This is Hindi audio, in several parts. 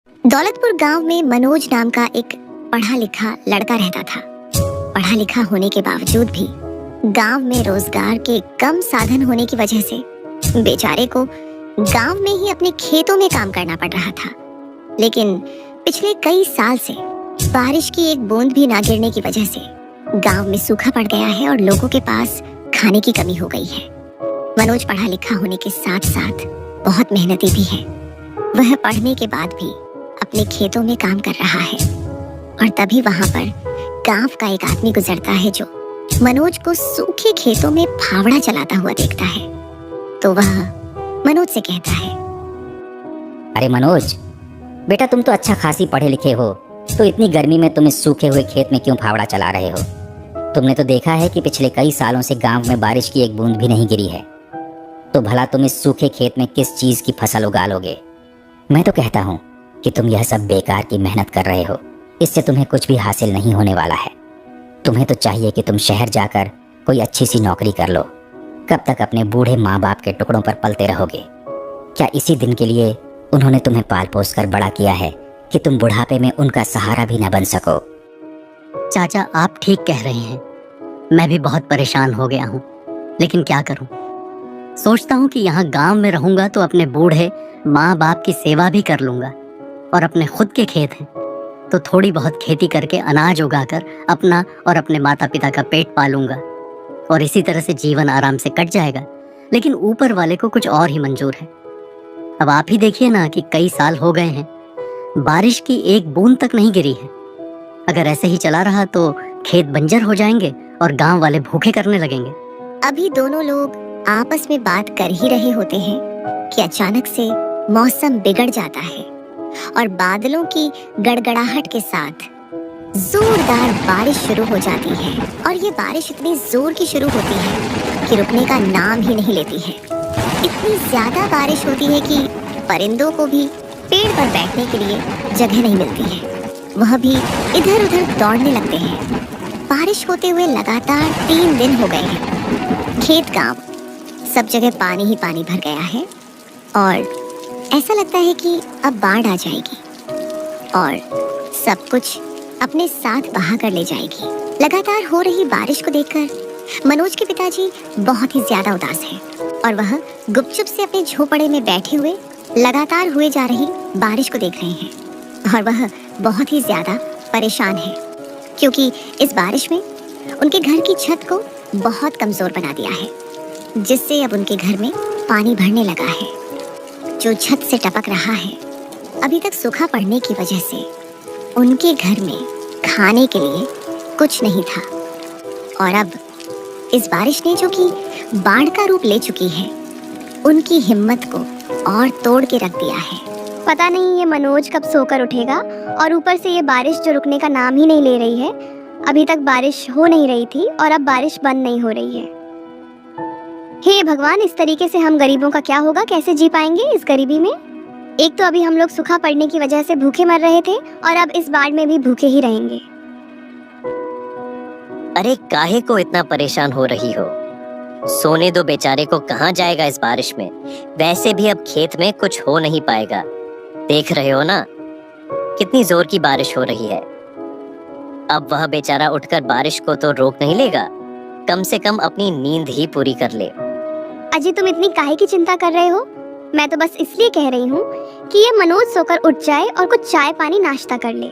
दौलतपुर गांव में मनोज नाम का एक पढ़ा लिखा लड़का रहता था। पढ़ा लिखा होने के बावजूद भी गांव में रोजगार के कम साधन होने की वजह से बेचारे को गांव में ही अपने खेतों में काम करना पड़ रहा था। लेकिन पिछले कई साल से बारिश की एक बूंद भी ना गिरने की वजह से गांव में सूखा पड़ गया है और लोगों के पास खाने की कमी हो गई है। मनोज पढ़ा लिखा होने के साथ साथ बहुत मेहनती भी है। वह पढ़ने के बाद भी अपने खेतों में काम कर रहा है और तभी वहां पर गांव का एक आदमी गुजरता है जो मनोज को सूखे खेतों में फावड़ा चलाता हुआ देखता है। तो वह मनोज से कहता है, अरे मनोज बेटा, तुम तो अच्छा खासी पढ़े लिखे हो, तो इतनी गर्मी में तुम इस सूखे हुए खेत में क्यों फावड़ा चला रहे हो? तुमने तो देखा है कि पिछले कई सालों से गांव में बारिश की एक बूंद भी नहीं गिरी है, तो भला तुम इस सूखे खेत में किस चीज की फसल उगा लोगे? मैं तो कहता हूँ कि तुम यह सब बेकार की मेहनत कर रहे हो, इससे तुम्हें कुछ भी हासिल नहीं होने वाला है। तुम्हें तो चाहिए कि तुम शहर जाकर कोई अच्छी सी नौकरी कर लो। कब तक अपने बूढ़े माँ बाप के टुकड़ों पर पलते रहोगे? क्या इसी दिन के लिए उन्होंने तुम्हें पाल पोस कर बड़ा किया है कि तुम बुढ़ापे में उनका सहारा भी न बन सको? चाचा, आप ठीक कह रहे हैं। मैं भी बहुत परेशान हो गया हूँ, लेकिन क्या करूँ? सोचता हूँ कि यहाँ गांव में रहूंगा तो अपने बूढ़े माँ बाप की सेवा भी कर लूंगा, और अपने खुद के खेत हैं तो थोड़ी बहुत खेती करके अनाज उगाकर अपना और अपने माता पिता का पेट पालूंगा, और इसी तरह से जीवन आराम से कट जाएगा। लेकिन ऊपर वाले को कुछ और ही मंजूर है। अब आप ही देखिए ना कि कई साल हो गए हैं, बारिश की एक बूंद तक नहीं गिरी है। अगर ऐसे ही चला रहा तो खेत बंजर हो जाएंगे और गांव वाले भूखे करने लगेंगे। अभी दोनों लोग आपस में बात कर ही रहे होते हैं कि अचानक से मौसम बिगड़ जाता है और बादलों की गड़गड़ाहट के साथ जोरदार बारिश शुरू हो जाती है। और ये बारिश इतनी जोर की शुरू होती है कि रुकने का नाम ही नहीं लेती है। इतनी ज्यादा बारिश होती है कि परिंदों को भी पेड़ पर बैठने के लिए जगह नहीं मिलती है। वह भी इधर उधर दौड़ने लगते हैं। बारिश होते हुए लगातार 3 दिन हो गए हैं। खेत गांव सब जगह पानी ही पानी भर गया है और ऐसा लगता है कि अब बाढ़ आ जाएगी और सब कुछ अपने साथ बहा कर ले जाएगी। लगातार हो रही बारिश को देखकर मनोज के पिताजी बहुत ही ज्यादा उदास हैं और वह गुपचुप से अपने झोपड़े में बैठे हुए लगातार हुए जा रही बारिश को देख रहे हैं। और वह बहुत ही ज्यादा परेशान है क्योंकि इस बारिश में उनके घर की छत को बहुत कमजोर बना दिया है, जिससे अब उनके घर में पानी भरने लगा है जो छत से टपक रहा है। अभी तक सूखा पड़ने की वजह से उनके घर में खाने के लिए कुछ नहीं था और अब इस बारिश ने, जो कि बाढ़ का रूप ले चुकी है, उनकी हिम्मत को और तोड़ के रख दिया है। पता नहीं ये मनोज कब सोकर उठेगा, और ऊपर से ये बारिश जो रुकने का नाम ही नहीं ले रही है। अभी तक बारिश हो नहीं रही थी और अब बारिश बंद नहीं हो रही है। हे भगवान, इस तरीके से हम गरीबों का क्या होगा? कैसे जी पाएंगे इस गरीबी में? एक तो अभी हम लोग सूखा पड़ने की वजह से भूखे मर रहे थे और अब इस बाढ़ में भी भूखे ही रहेंगे। अरे काहे को इतना परेशान हो रही हो? सोने दो बेचारे को, कहाँ जाएगा इस बारिश में? वैसे भी अब खेत में कुछ हो नहीं पाएगा। देख रहे हो ना कितनी जोर की बारिश हो रही है। अब वह बेचारा उठकर बारिश को तो रोक नहीं लेगा, कम से कम अपनी नींद ही पूरी कर ले। अजी, तुम इतनी काहे की चिंता कर रहे हो? मैं तो बस इसलिए कह रही हूँ कि ये मनोज सोकर उठ जाए और कुछ चाय पानी नाश्ता कर ले,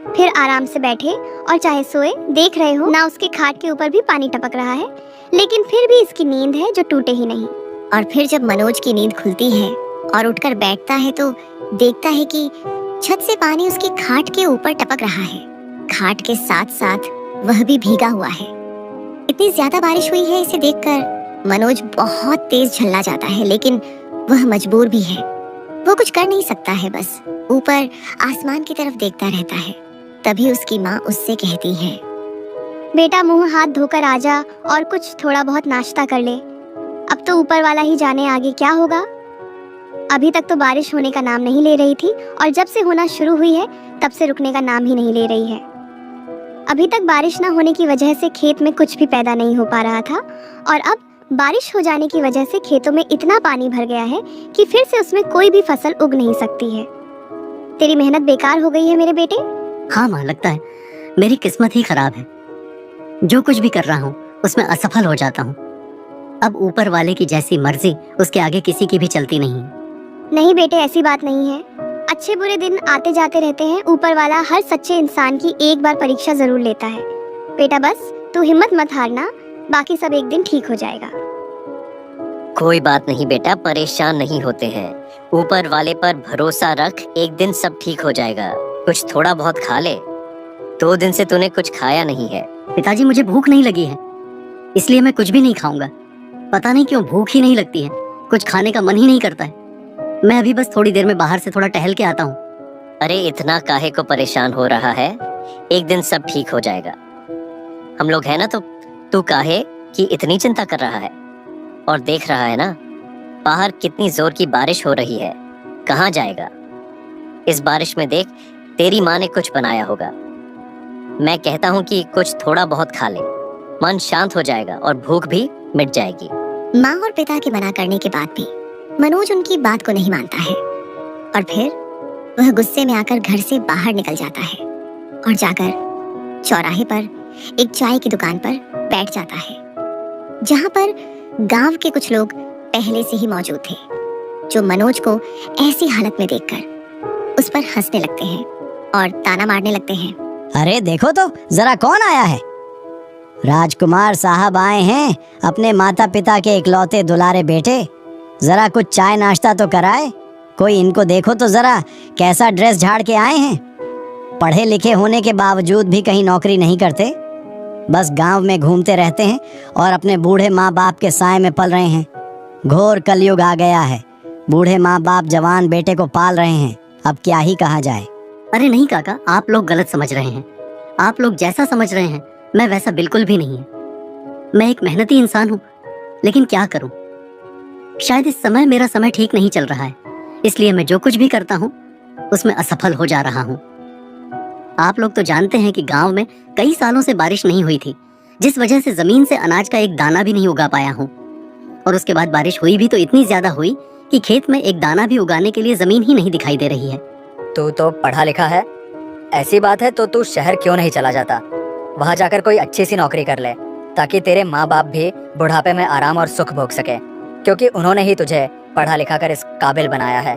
फिर आराम से बैठे और चाहे सोए। देख रहे हो ना, उसके खाट के ऊपर भी पानी टपक रहा है, लेकिन फिर भी इसकी नींद है जो टूटे ही नहीं। और फिर जब मनोज की नींद खुलती है और उठकर बैठता है तो देखता है कि छत से पानी उसकी खाट के ऊपर टपक रहा है। खाट के साथ साथ वह भी भीगा हुआ है। इतनी ज्यादा बारिश हुई है, इसे देखकर मनोज बहुत तेज झल्ला जाता है, लेकिन वह मजबूर भी है। वो कुछ कर नहीं सकता है, बस ऊपर आसमान की तरफ देखता रहता है। तभी उसकी माँ उससे कहती है, बेटा मुंह हाथ धोकर आजा और कुछ थोड़ा बहुत नाश्ता कर ले। अब तो ऊपर वाला ही जाने आगे क्या होगा। अभी तक तो बारिश होने का नाम नहीं ले रही थी और जब से होना शुरू हुई है तब से रुकने का नाम ही नहीं ले रही है। अभी तक बारिश न होने की वजह से खेत में कुछ भी पैदा नहीं हो पा रहा था और अब बारिश हो जाने की वजह से खेतों में इतना पानी भर गया है कि फिर से उसमें कोई भी फसल उग नहीं सकती है। तेरी मेहनत बेकार हो गई है मेरे बेटे। हाँ माँ, लगता है मेरी किस्मत ही खराब है। जो कुछ भी कर रहा हूँ उसमें असफल हो जाता हूँ। अब ऊपर वाले की जैसी मर्जी, उसके आगे किसी की भी चलती नहीं है। नहीं बेटे, ऐसी बात नहीं है। अच्छे बुरे दिन आते जाते रहते हैं। ऊपर वाला हर सच्चे इंसान की एक बार परीक्षा जरूर लेता है। बेटा बस तू हिम्मत मत हारना, बाकी सब एक दिन ठीक हो जाएगा। कोई बात नहीं बेटा, परेशान नहीं होते हैं। ऊपर वाले पर भरोसा रख, एक दिन सब ठीक हो जाएगा। कुछ थोड़ा बहुत खा ले, 2 दिन से तूने कुछ खाया नहीं है। पिताजी, मुझे भूख नहीं लगी है, इसलिए मैं कुछ भी नहीं खाऊंगा। पता नहीं क्यों भूख ही नहीं लगती है, कुछ खाने का मन ही नहीं करता है। मैं अभी बस थोड़ी देर में बाहर से थोड़ा टहल के आता हूँ। अरे इतना काहे को परेशान हो रहा है, एक दिन सब ठीक हो जाएगा। हम लोग हैं ना, तो तू काहे कि इतनी चिंता कर रहा है। और देख रहा है ना बाहर कितनी जोर की बारिश हो रही है, कहाँ जाएगा। इस बारिश में देख तेरी माँ ने कुछ बनाया होगा। मैं कहता हूँ कि कुछ थोड़ा बहुत खा ले, मन शांत हो जाएगा और भूख भी मिट जाएगी। माँ और पिता के मना करने के बाद भी मनोज उनकी बात को नहीं मानता है और फिर वह गुस्से में आकर घर से बाहर निकल जाता है और जाकर चौराहे पर एक चाय की दुकान पर बैठ जाता है, जहां पर गांव के कुछ लोग पहले से ही मौजूद थे, जो मनोज को ऐसी हालत में देखकर उस पर हंसने लगते हैं और ताना मारने लगते हैं। अरे देखो तो जरा कौन आया है। राजकुमार साहब आए हैं, अपने माता पिता के इकलौते दुलारे बेटे। जरा कुछ चाय नाश्ता तो कराए। कोई इनको देखो तो जरा, कैसा ड्रेस झाड़ के आए हैं। पढ़े लिखे होने के बावजूद भी कहीं नौकरी नहीं करते, बस गांव में घूमते रहते हैं और अपने बूढ़े माँ बाप के साए में पल रहे हैं। घोर कलयुग आ गया है, बूढ़े माँ बाप जवान बेटे को पाल रहे हैं, अब क्या ही कहा जाए। अरे नहीं काका, आप लोग गलत समझ रहे हैं। आप लोग जैसा समझ रहे हैं मैं वैसा बिल्कुल भी नहीं है। मैं एक मेहनती इंसान हूँ, लेकिन क्या करूँ, शायद इस समय मेरा समय ठीक नहीं चल रहा है, इसलिए मैं जो कुछ भी करता हूँ उसमें असफल हो जा रहा हूँ। आप लोग तो जानते हैं कि गांव में कई सालों से बारिश नहीं हुई थी, जिस वजह से जमीन से अनाज का एक दाना भी नहीं उगा पाया हूँ। और उसके बाद बारिश हुई भी तो इतनी ज्यादा हुई कि खेत में एक दाना भी उगाने के लिए जमीन ही नहीं दिखाई दे रही है। तू तो पढ़ा लिखा है, ऐसी बात है तो तू शहर क्यों नहीं चला जाता, वहाँ जाकर कोई अच्छी सी नौकरी कर ले, ताकि तेरे माँ बाप भी बुढ़ापे में आराम और सुख भोग सके, क्योंकि उन्होंने ही तुझे पढ़ा लिखा कर इस काबिल बनाया है।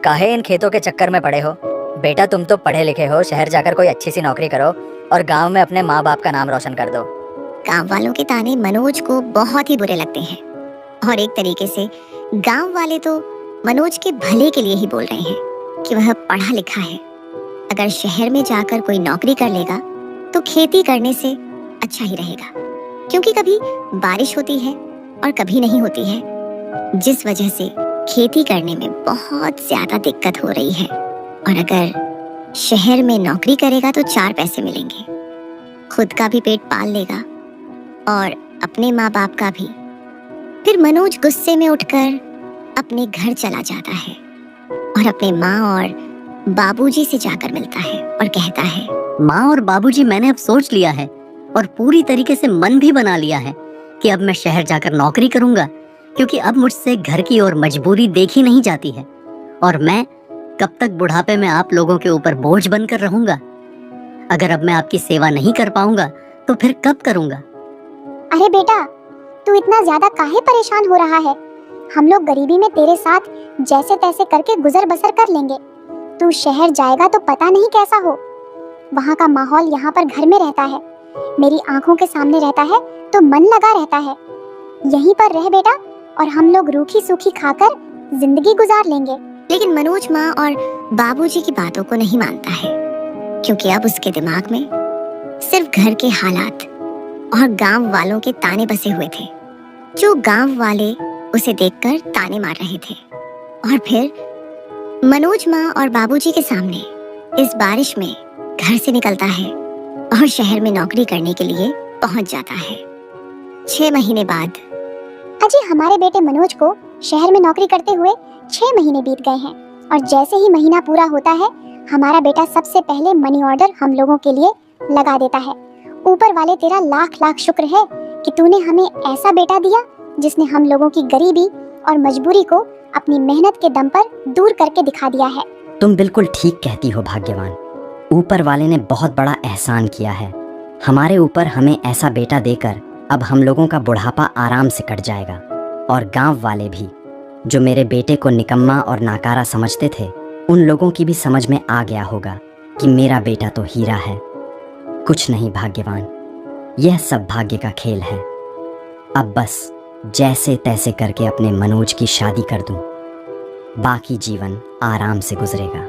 काहे इन खेतों के चक्कर में पड़े हो बेटा, तुम तो पढ़े लिखे हो, शहर जाकर कोई अच्छी सी नौकरी करो और गांव में अपने माँ बाप का नाम रोशन कर दो। गांव वालों के ताने मनोज को बहुत ही बुरे लगते हैं और एक तरीके से गांव वाले तो मनोज के भले के लिए ही बोल रहे हैं कि वह पढ़ा लिखा है। अगर शहर में जाकर कोई नौकरी कर लेगा तो खेती करने से अच्छा ही रहेगा, क्योंकि कभी बारिश होती है और कभी नहीं होती है, जिस वजह से खेती करने में बहुत ज्यादा दिक्कत हो रही है। और अगर शहर में नौकरी करेगा तो 4 पैसे मिलेंगे, खुद का भी पेट पाल लेगा और अपने माँ बाप का भी। फिर मनोज गुस्से में उठकर अपने घर चला जाता है और अपने माँ और बाबूजी से जाकर मिलता है और कहता है, माँ और बाबूजी, मैंने अब सोच लिया है और पूरी तरीके से मन भी बना लिया है कि अब मैं शहर जाकर नौकरी करूंगा, क्योंकि अब मुझसे घर की और मजबूरी देखी नहीं जाती है और मैं कब तक बुढ़ापे में आप लोगों के ऊपर बोझ बनकर रहूंगा। अगर अब मैं आपकी सेवा नहीं कर पाऊंगा तो फिर कब करूंगा। अरे बेटा, तू इतना ज्यादा काहे परेशान हो रहा है। हम लोग गरीबी में तेरे साथ जैसे तैसे करके गुजर बसर कर लेंगे। तू शहर जाएगा तो पता नहीं कैसा हो। वहाँ का माहौल यहाँ पर घर में रहता है, मेरी आंखों के सामने रहता है तो मन लगा रहता है। यहीं पर रह बेटा और हम लोग रूखी सूखी खाकर जिंदगी गुजार लेंगे। लेकिन मनोज माँ और बाबूजी की बातों को नहीं मानता है, क्योंकि अब उसके दिमाग में सिर्फ घर के हालात और गांव वालों के ताने बसे हुए थे, जो गांव वाले उसे देखकर ताने मार रहे थे। और फिर मनोज माँ और बाबूजी के सामने इस बारिश में घर से निकलता है और शहर में नौकरी करने के लिए पहुंच जाता है। 6 महीने बाद अजी, हमारे बेटे मनोज को शहर में नौकरी करते हुए 6 महीने बीत गए हैं और जैसे ही महीना पूरा होता है हमारा बेटा सबसे पहले मनी ऑर्डर हम लोगों के लिए लगा देता है। ऊपर वाले तेरा लाख लाख शुक्र है कि तूने हमें ऐसा बेटा दिया जिसने हम लोगों की गरीबी और मजबूरी को अपनी मेहनत के दम पर दूर करके दिखा दिया है। तुम बिल्कुल ठीक कहती हो भाग्यवान। ऊपर वाले ने बहुत बड़ा एहसान किया है हमारे ऊपर, हमें ऐसा बेटा देकर। अब हम लोगों का बुढ़ापा आराम से कट जाएगा। और गांव वाले भी, जो मेरे बेटे को निकम्मा और नाकारा समझते थे, उन लोगों की भी समझ में आ गया होगा कि मेरा बेटा तो हीरा है। कुछ नहीं भाग्यवान, यह सब भाग्य का खेल है। अब बस जैसे तैसे करके अपने मनोज की शादी कर दूं, बाकी जीवन आराम से गुजरेगा।